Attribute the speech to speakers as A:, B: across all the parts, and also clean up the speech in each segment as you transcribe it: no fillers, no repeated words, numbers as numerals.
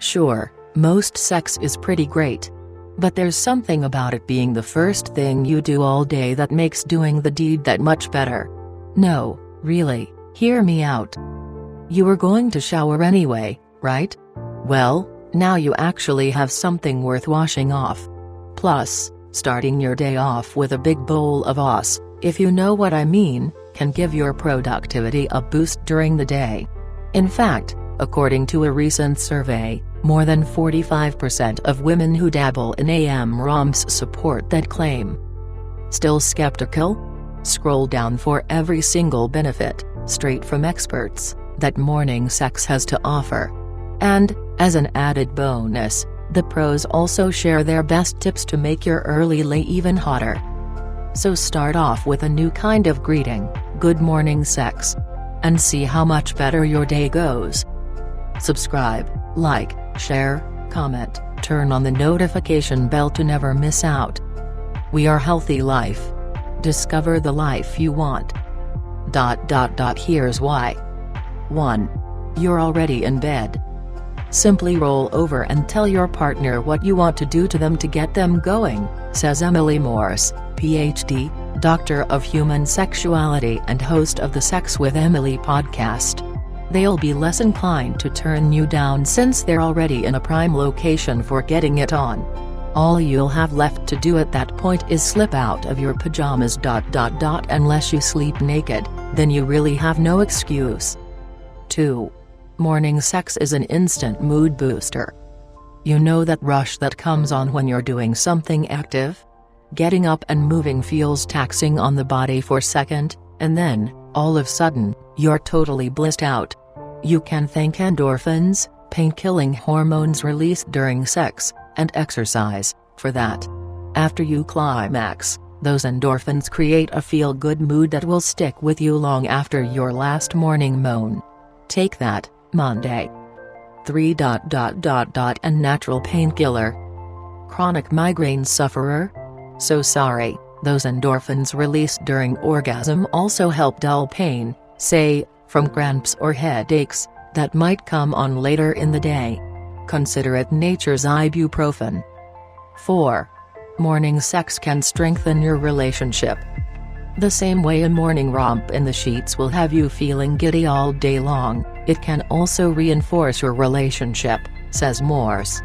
A: Sure, most sex is pretty great. But there's something about it being the first thing you do all day that makes doing the deed that much better. No, really, hear me out. You were going to shower anyway, right? Well, now you actually have something worth washing off. Plus, starting your day off with a big bowl of os, if you know what I mean, can give your productivity a boost during the day. In fact, according to a recent survey, more than 45% of women who dabble in AM romps support that claim. Still skeptical? Scroll down for every single benefit, straight from experts, that morning sex has to offer. And, as an added bonus, the pros also share their best tips to make your early lay even hotter. So start off with a new kind of greeting, good morning sex. And see how much better your day goes. Subscribe, like, share, comment, turn on the notification bell to never miss out. We are Healthy Life. Discover the life you want. Here's why. 1. You're already in bed. Simply roll over and tell your partner what you want to do to them to get them going, says Emily Morse, Ph.D., Doctor of Human Sexuality and host of the Sex with Emily podcast. They'll be less inclined to turn you down since they're already in a prime location for getting it on. All you'll have left to do at that point is slip out of your pajamas. Unless you sleep naked, then you really have no excuse. 2. Morning sex is an instant mood booster. You know that rush that comes on when you're doing something active? Getting up and moving feels taxing on the body for a second, and then, all of a sudden, you're totally blissed out. You can thank endorphins, pain-killing hormones released during sex, and exercise, for that. After you climax, those endorphins create a feel-good mood that will stick with you long after your last morning moan. Take that, Monday. 3. And natural painkiller. Chronic migraine sufferer? So sorry, those endorphins released during orgasm also help dull pain, say, from cramps or headaches, that might come on later in the day. Consider it nature's ibuprofen. 4. Morning sex can strengthen your relationship. The same way a morning romp in the sheets will have you feeling giddy all day long, it can also reinforce your relationship, says Morse.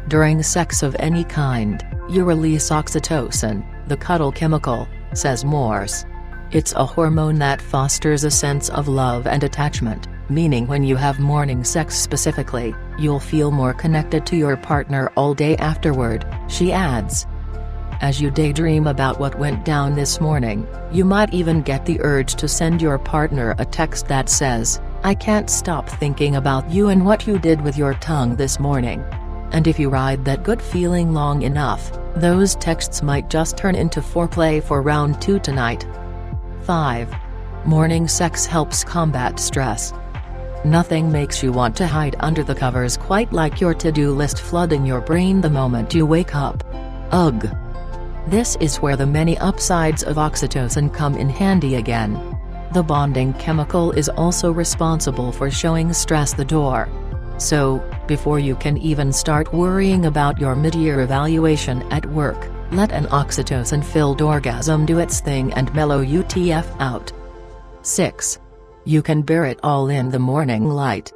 A: During sex of any kind, you release oxytocin, the cuddle chemical, says Morse. It's a hormone that fosters a sense of love and attachment, meaning when you have morning sex specifically, you'll feel more connected to your partner all day afterward, she adds. As you daydream about what went down this morning, you might even get the urge to send your partner a text that says, "I can't stop thinking about you and what you did with your tongue this morning." And if you ride that good feeling long enough, those texts might just turn into foreplay for round 2 tonight. 5. Morning sex helps combat stress. Nothing makes you want to hide under the covers quite like your to-do list flooding your brain the moment you wake up. Ugh. This is where the many upsides of oxytocin come in handy again. The bonding chemical is also responsible for showing stress the door. So, before you can even start worrying about your mid-year evaluation at work, let an oxytocin-filled orgasm do its thing and mellow you out. 6. You can bear it all in the morning light.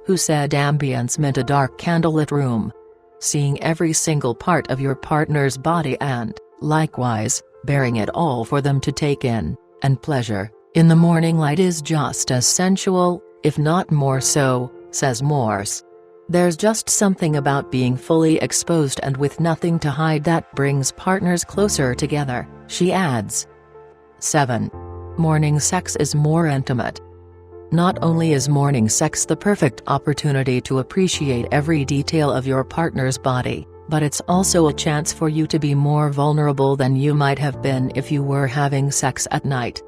A: Who said ambience meant a dark candlelit room? Seeing every single part of your partner's body and, likewise, bearing it all for them to take in, and pleasure, in the morning light is just as sensual, if not more so, says Morse. There's just something about being fully exposed and with nothing to hide that brings partners closer together, she adds. 7. Morning sex is more intimate. Not only is morning sex the perfect opportunity to appreciate every detail of your partner's body, but it's also a chance for you to be more vulnerable than you might have been if you were having sex at night.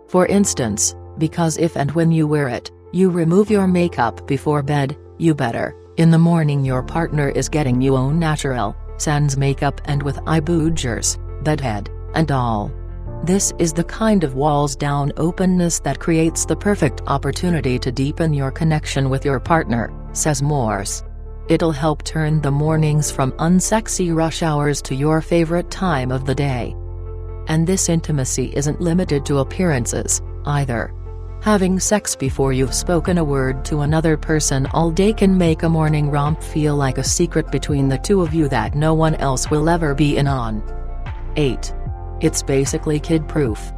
A: For instance, because if and when you wear it, you remove your makeup before bed, you better, in the morning your partner is getting you au natural, sans makeup and with eye boogers, bedhead, and all. This is the kind of walls-down openness that creates the perfect opportunity to deepen your connection with your partner, says Morse. It'll help turn the mornings from unsexy rush hours to your favorite time of the day. And this intimacy isn't limited to appearances, either. Having sex before you've spoken a word to another person all day can make a morning romp feel like a secret between the two of you that no one else will ever be in on. 8. It's basically kid-proof.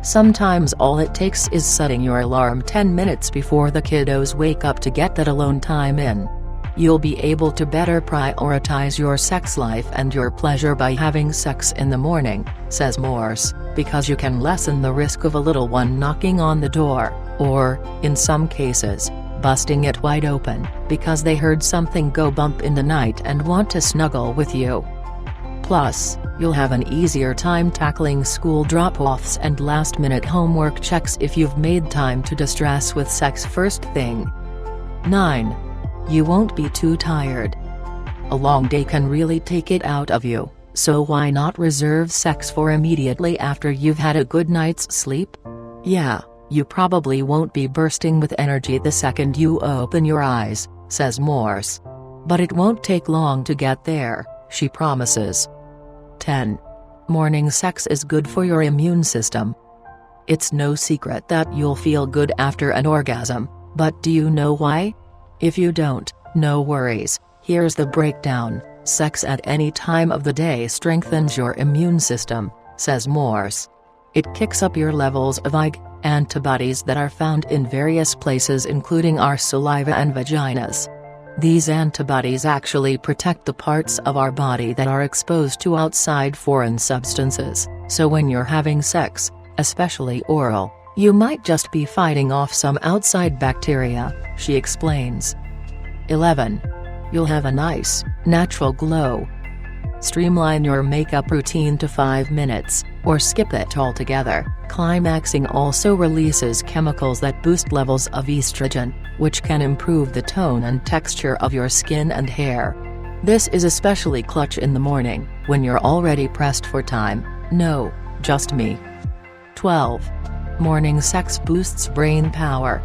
A: Sometimes all it takes is setting your alarm 10 minutes before the kiddos wake up to get that alone time in. You'll be able to better prioritize your sex life and your pleasure by having sex in the morning, says Morse, because you can lessen the risk of a little one knocking on the door, or, in some cases, busting it wide open, because they heard something go bump in the night and want to snuggle with you. Plus, you'll have an easier time tackling school drop-offs and last-minute homework checks if you've made time to distress with sex first thing. 9. You won't be too tired. A long day can really take it out of you, so why not reserve sex for immediately after you've had a good night's sleep? Yeah, you probably won't be bursting with energy the second you open your eyes, says Morse. But it won't take long to get there, she promises. 10. Morning sex is good for your immune system. It's no secret that you'll feel good after an orgasm, but do you know why? If you don't, no worries, here's the breakdown. Sex at any time of the day strengthens your immune system, says Morse. It kicks up your levels of IgG, antibodies that are found in various places including our saliva and vaginas. These antibodies actually protect the parts of our body that are exposed to outside foreign substances, so when you're having sex, especially oral, you might just be fighting off some outside bacteria, she explains. 11. You'll have a nice, natural glow. Streamline your makeup routine to 5 minutes, or skip it altogether. Climaxing also releases chemicals that boost levels of estrogen, which can improve the tone and texture of your skin and hair. This is especially clutch in the morning, when you're already pressed for time. No, just me. 12. Morning sex boosts brain power.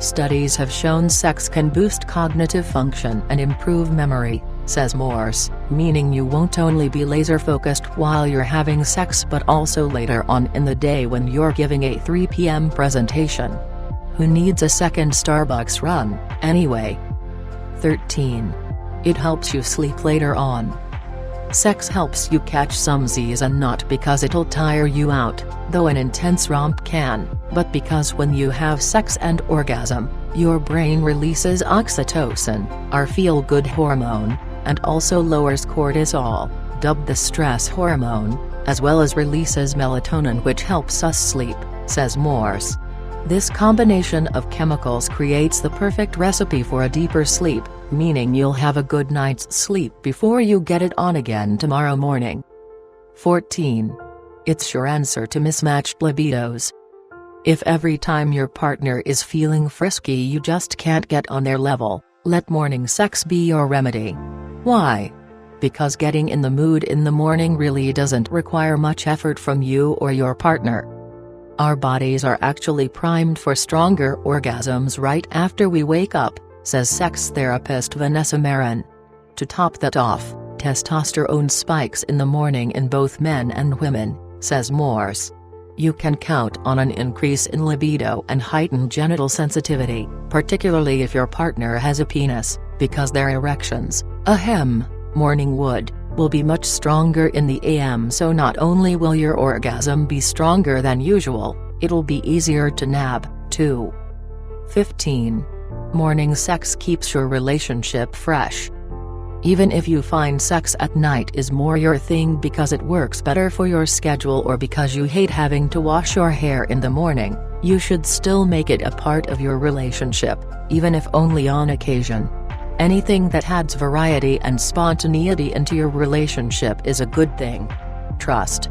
A: Studies have shown sex can boost cognitive function and improve memory, says Morse, meaning you won't only be laser-focused while you're having sex but also later on in the day when you're giving a 3 p.m. presentation. Who needs a second Starbucks run, anyway? 13. It helps you sleep later on. Sex helps you catch some Z's, and not because it'll tire you out, though an intense romp can, but because when you have sex and orgasm, your brain releases oxytocin, our feel-good hormone, and also lowers cortisol, dubbed the stress hormone, as well as releases melatonin, which helps us sleep, says Morse. This combination of chemicals creates the perfect recipe for a deeper sleep, meaning you'll have a good night's sleep before you get it on again tomorrow morning. 14. It's your answer to mismatched libidos. If every time your partner is feeling frisky you just can't get on their level, let morning sex be your remedy. Why? Because getting in the mood in the morning really doesn't require much effort from you or your partner. Our bodies are actually primed for stronger orgasms right after we wake up, says sex therapist Vanessa Marin. To top that off, testosterone spikes in the morning in both men and women, says Morse. You can count on an increase in libido and heightened genital sensitivity, particularly if your partner has a penis, because their erections, morning wood, will be much stronger in the AM, so not only will your orgasm be stronger than usual, it'll be easier to nab, too. 15. Morning sex keeps your relationship fresh. Even if you find sex at night is more your thing because it works better for your schedule or because you hate having to wash your hair in the morning, you should still make it a part of your relationship, even if only on occasion. Anything that adds variety and spontaneity into your relationship is a good thing. Trust.